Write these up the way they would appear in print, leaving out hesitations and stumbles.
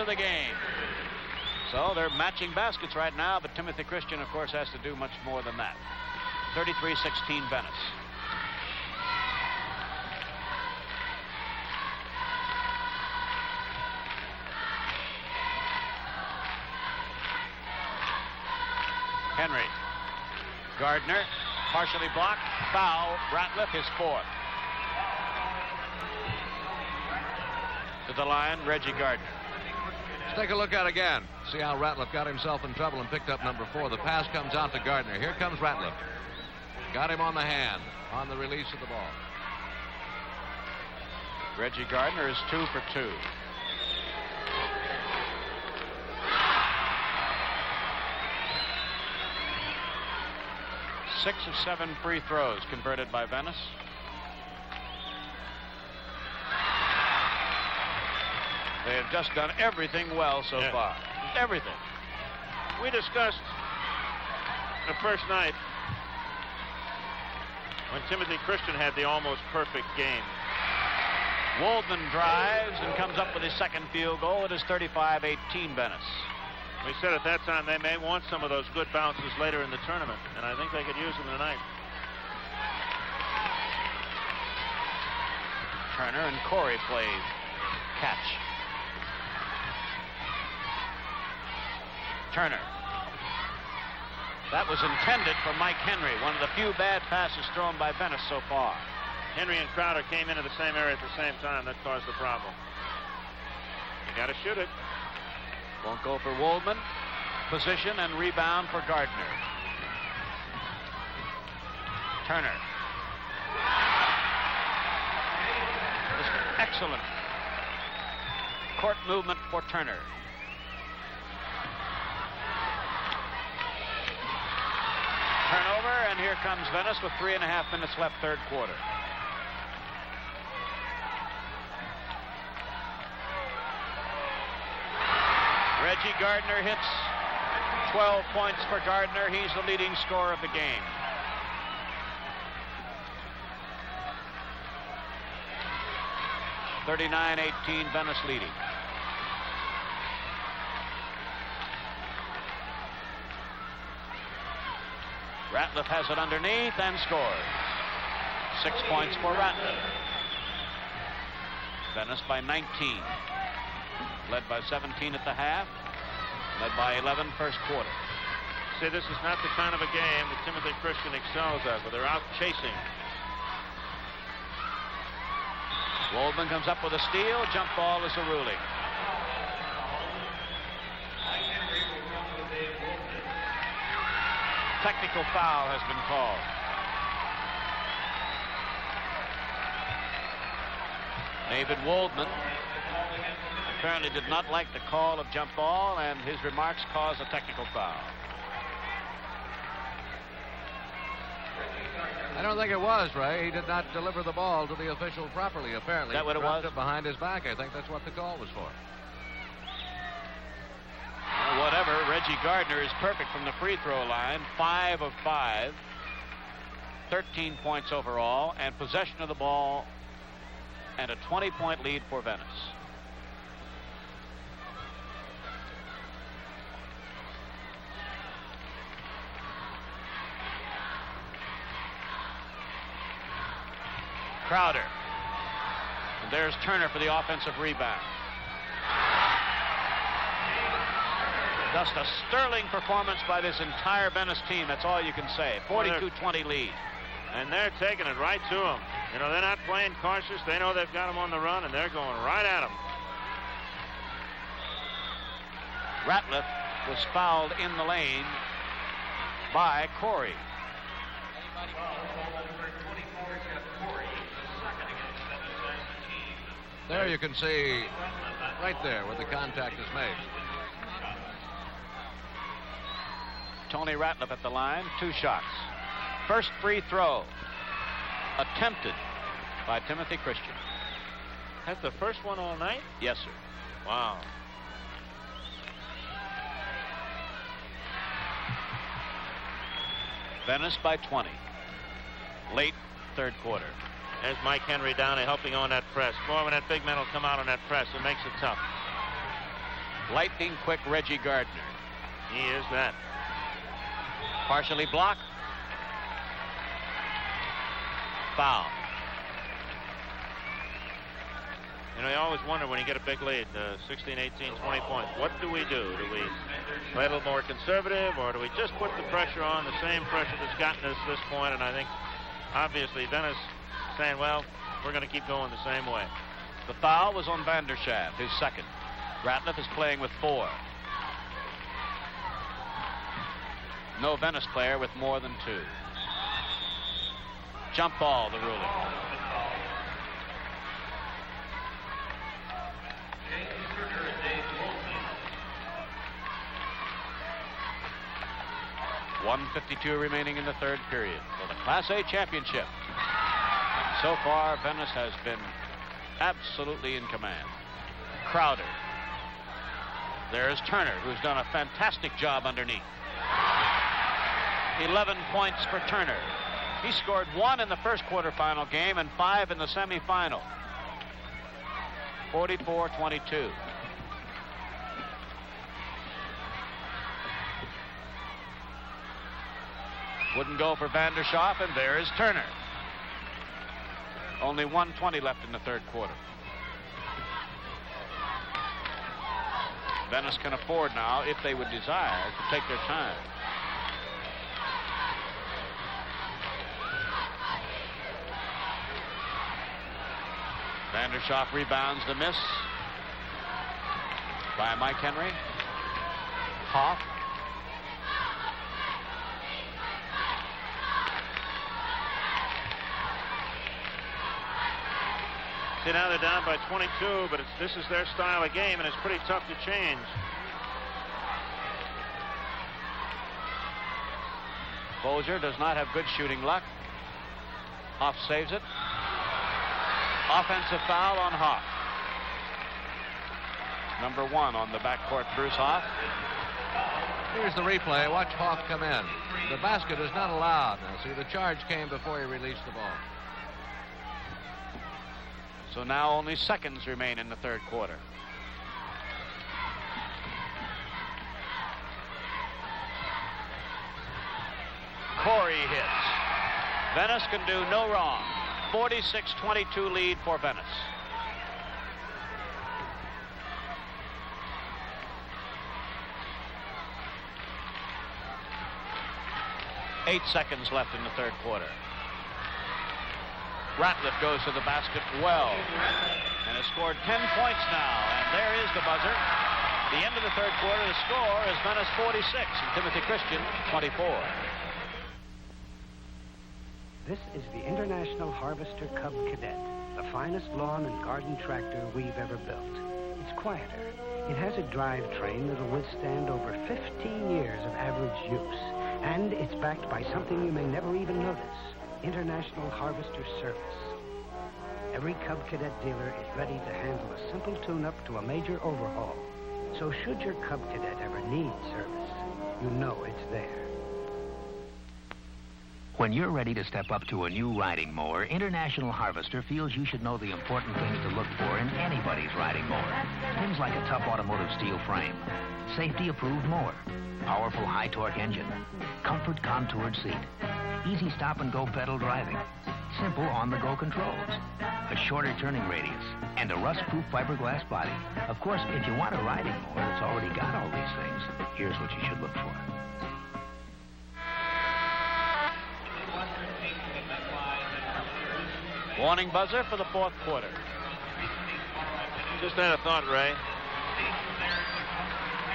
of the game. So they're matching baskets right now, but Timothy Christian, of course, has to do much more than that. 33-16 Venice. Henry. Gardner, partially blocked. Foul. Ratliff, his fourth. To the line, Reggie Gardner. Let's take a look at it again. See how Ratliff got himself in trouble and picked up number 4. The pass comes out to Gardner. Here comes Ratliff. Got him on the hand on the release of the ball. Reggie Gardner is 2 for 2. Six of 7 free throws converted by Venice. They have just done everything well so far. Everything. We discussed the first night when Timothy Christian had the almost perfect game. Waldman drives and comes up with his second field goal. It is 35-18 Venice. We said at that time they may want some of those good bounces later in the tournament, and I think they could use them tonight. Turner and Corey play catch. Turner. That was intended for Mike Henry, one of the few bad passes thrown by Venice so far. Henry and Crowder came into the same area at the same time. That caused the problem. You got to shoot it. Won't go for Waldman. Position and rebound for Gardner. Turner. Just excellent court movement for Turner. Turnover, and here comes Venice with 3.5 minutes left, third quarter. Reggie Gardner hits 12 points for Gardner. He's the leading scorer of the game. (39-18) Venice leading. Ratliff has it underneath and scores. 6 points for Ratliff. Venice by 19. Led by 17 at the half. Led by 11 first quarter. See, this is not the kind of a game that Timothy Christian excels at, but they're out chasing. Waldman comes up with a steal. Jump ball is a ruling. Technical foul has been called. David Waldman apparently did not like the call of jump ball, and his remarks caused a technical foul. I don't think it was, Ray. He did not deliver the ball to the official properly, apparently. Is that what it was? It behind his back. I think that's what the call was for. Whatever. Reggie Gardner is perfect from the free throw line. 5 of 5. 13 points overall, and possession of the ball, and a 20-point lead for Venice. Crowder. And there's Turner for the offensive rebound. Just a sterling performance by this entire Venice team. That's all you can say. 42-20 lead. And they're taking it right to them. You know, they're not playing cautious. They know they've got them on the run, and they're going right at them. Ratliff was fouled in the lane by Corey. There you can see right there where the contact is made. Tony Ratliff at the line, 2 shots. First free throw attempted by Timothy Christian. That's the first one all night? Yes, sir. Wow. Venice by 20. Late third quarter. There's Mike Henry down and helping on that press. Boy, when that big man will come out on that press, it makes it tough. Lightning quick Reggie Gardner. He is that. Partially blocked. Foul. You know, you always wonder when you get a big lead, 16, 18, 20 points. What do we do? Do we play a little more conservative, or do we just put the pressure on, the same pressure that's gotten us this point? And I think, obviously, Venice saying, well, we're going to keep going the same way. The foul was on Vanderschaft, his second. Ratliff is playing with 4. No Venice player with more than 2. Jump ball, the ruling. .152 remaining in the third period for the Class A championship. So far, Venice has been absolutely in command. Crowder. There's Turner, who's done a fantastic job underneath. 11 points for Turner. He scored 1 in the first quarterfinal game and 5 in the semifinal. 44-22. Wouldn't go for Vanderschaft, and there is Turner. Only 1:20 left in the third quarter. Venice can afford now, if they would desire, to take their time. Vanderschaft rebounds the miss by Mike Henry. Hoff. See, now they're down by 22, but this is their style of game, and it's pretty tough to change. Bolger does not have good shooting luck. Hoff saves it. Offensive foul on Hoff. Number 1 on the backcourt, Bruce Hoff. Here's the replay. Watch Hoff come in. The basket is not allowed. Now, see, the charge came before he released the ball. So now only seconds remain in the third quarter. Corey hits. Venice can do no wrong. 46-22 lead for Venice. Eight seconds left in the third quarter. Ratliff goes to the basket well and has scored 10 points now. And there is the buzzer. The end of the third quarter, the score is Venice 46 and Timothy Christian 24. This is the International Harvester Cub Cadet, the finest lawn and garden tractor we've ever built. It's quieter. It has a drivetrain that'll withstand over 15 years of average use. And it's backed by something you may never even notice. International Harvester Service. Every Cub Cadet dealer is ready to handle a simple tune-up to a major overhaul. So should your Cub Cadet ever need service, you know it's there. When you're ready to step up to a new riding mower, International Harvester feels you should know the important things to look for in anybody's riding mower. Things like a tough automotive steel frame, safety-approved mower, powerful high-torque engine, comfort contoured seat, easy stop-and-go pedal driving, simple on-the-go controls, a shorter turning radius, and a rust-proof fiberglass body. Of course, if you want a riding mower that's already got all these things, here's what you should look for. Warning buzzer for the fourth quarter. Just had a thought, Ray.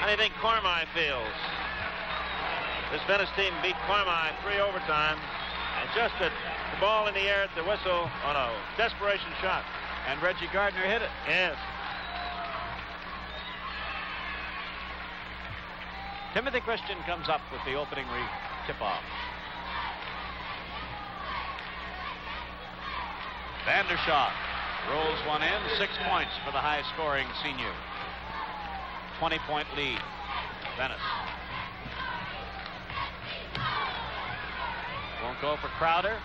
How do you think Cormie feels? This Venice team beat Cormie 3 overtime, and just at the ball in the air at the whistle on a desperation shot. And Reggie Gardner hit it. Yes. Timothy Christian comes up with the opening tip-off. Vanderschaft rolls one in. 6 points for the high-scoring senior. 20-point lead, Venice. Won't go for Crowder.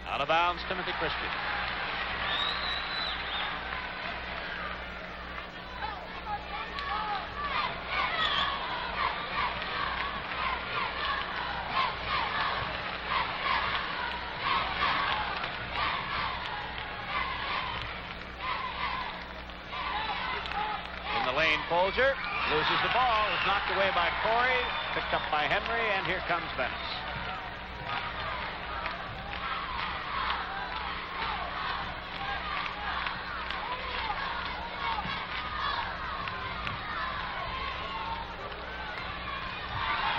Out of bounds, Timothy Christian. Lane Folger loses the ball. Is knocked away by Corey. Picked up by Henry, and here comes Venice.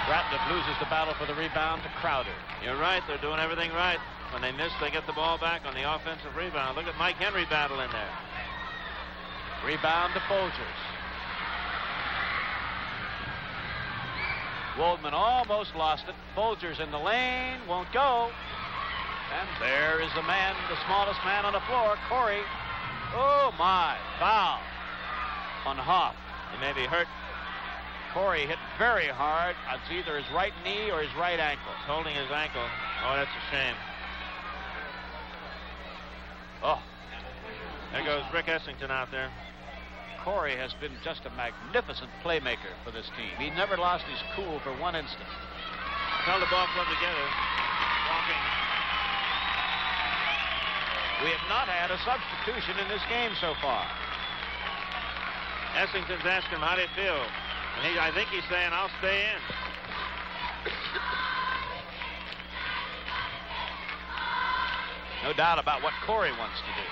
Ratliff loses the battle for the rebound to Crowder. You're right. They're doing everything right. When they miss, they get the ball back on the offensive rebound. Look at Mike Henry battle in there. Rebound to Folgers. Waldman almost lost it. Folgers in the lane. Won't go. And there is the man, the smallest man on the floor, Corey. Oh, my. Foul on Hoff. He may be hurt. Corey hit very hard. It's either his right knee or his right ankle. He's holding his ankle. Oh, that's a shame. Oh. There goes Rick Essington out there. Corey has been just a magnificent playmaker for this team. He never lost his cool for one instant. Held the ball club together. Walking. We have not had a substitution in this game so far. Essington's asking him, how do you feel? And I think he's saying, I'll stay in. No doubt about what Corey wants to do.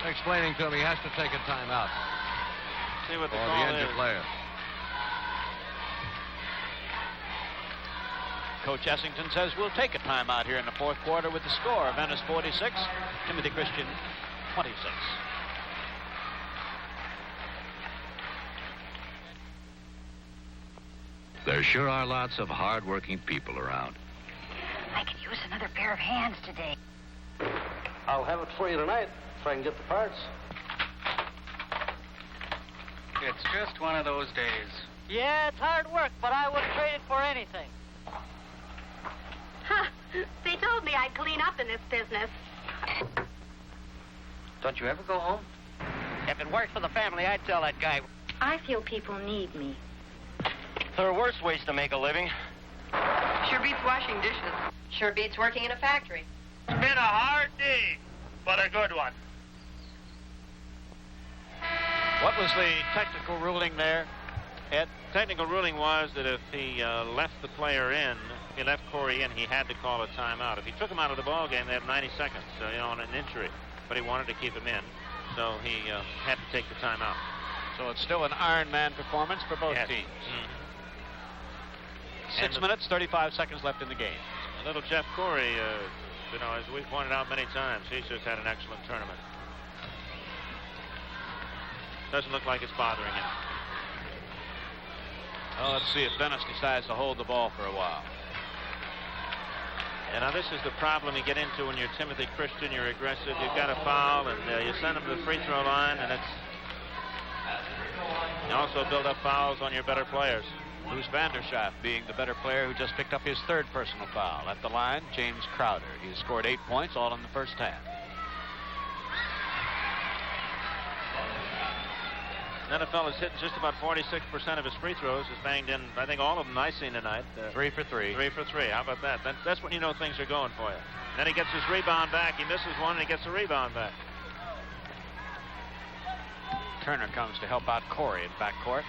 Explaining to him he has to take a timeout. See what the For call the injured is. player. Coach Essington says we'll take a timeout here in the fourth quarter with the score. Venice 46, Timothy Christian 26. There sure are lots of hard-working people around. I could use another pair of hands today. I'll have it for you tonight if I can get the parts. It's just one of those days. Yeah, it's hard work, but I wouldn't trade it for anything. Huh. They told me I'd clean up in this business. Don't you ever go home? If it worked for the family, I'd tell that guy. I feel people need me. There are worse ways to make a living. Sure beats washing dishes. Sure beats working in a factory. It's been a hard day, but a good one. What was the technical ruling there, Ed? Technical ruling was that if he left the player in, if he left Corey in, he had to call a timeout. If he took him out of the ball game, they had 90 seconds, on an injury. But he wanted to keep him in, so he had to take the timeout. So it's still an Iron Man performance for both teams. Mm-hmm. 6 minutes, 35 seconds left in the game. Little Jeff Corey, as we pointed out many times, he's just had an excellent tournament. Doesn't look like it's bothering him. Oh, let's see if Venice decides to hold the ball for a while. And now this is the problem you get into when you're Timothy Christian. You're aggressive. You've got a foul, and you send him to the free throw line, and you also build up fouls on your better players. Bruce Vanderschaft being the better player who just picked up his third personal foul. At the line, James Crowder. He has scored 8 points, all in the first half. NFL has hit just about 46% of his free throws. Has banged in, I think, all of them I've seen tonight. 3 for 3. 3 for 3. How about that? That's when you know things are going for you. Then he gets his rebound back. He misses one, and he gets a rebound back. Turner comes to help out Corey in backcourt.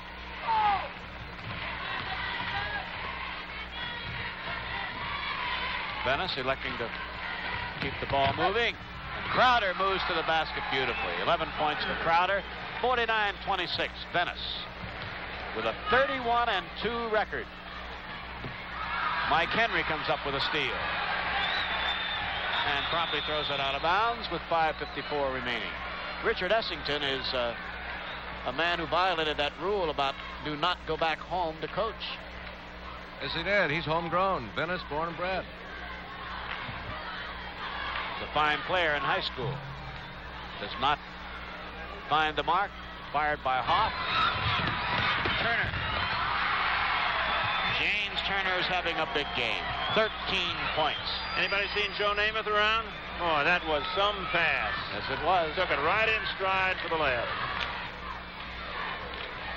Venice electing to keep the ball moving. And Crowder moves to the basket beautifully. 11 points for Crowder. 49-26, Venice with a 31-2 record. Mike Henry comes up with a steal. And promptly throws it out of bounds with 5:54 remaining. Richard Essington is a man who violated that rule about do not go back home to coach. Yes, he did. He's homegrown. Venice, born and bred. He's a fine player in high school. Does not find the mark. Fired by Hoff. Turner. James Turner is having a big game. 13 points. Anybody seen Joe Namath around? Boy, that was some pass. Yes, it was. Took it right in stride for the layup.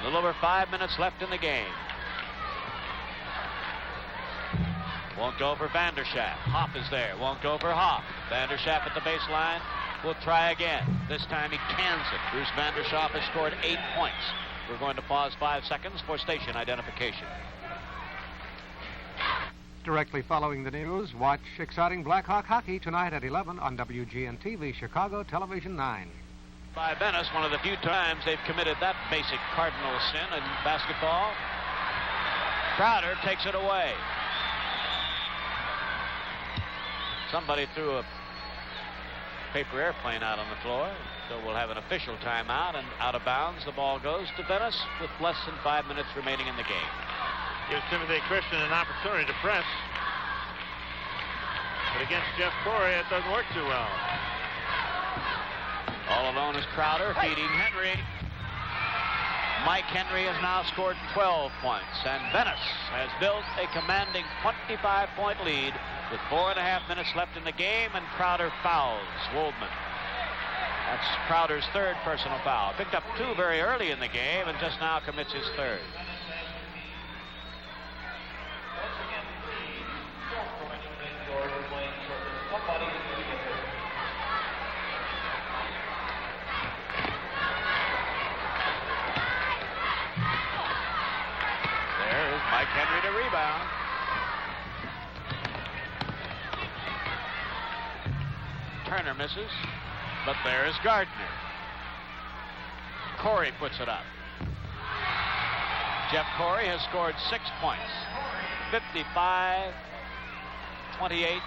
A little over 5 minutes left in the game. Won't go for Vanderschaft. Hoff is there. Won't go for Hoff. Vanderschaft at the baseline. will try again. This time he cans it. Bruce Vandershoff has scored 8 points. We're going to pause 5 seconds for station identification. Directly following the news, watch exciting Blackhawk hockey tonight at 11 on WGN-TV Chicago Television 9. By Venice, one of the few times they've committed that basic cardinal sin in basketball. Crowder takes it away. Somebody threw a paper airplane out on the floor, so we'll have an official timeout, and out of bounds the ball goes to Venice with less than 5 minutes remaining in the game. Gives Timothy Christian an opportunity to press. But against Jeff Corey, it doesn't work too well. All alone is Crowder feeding Henry. Mike Henry has now scored 12 points, and Venice has built a commanding 25-point lead with 4.5 minutes left in the game, and Crowder fouls Woldman. That's Crowder's third personal foul. Picked up 2 very early in the game and just now commits his third. There is Mike Henry to rebound. Turner misses, but there is Gardner. Corey puts it up. Jeff Corey has scored 6 points. 55-28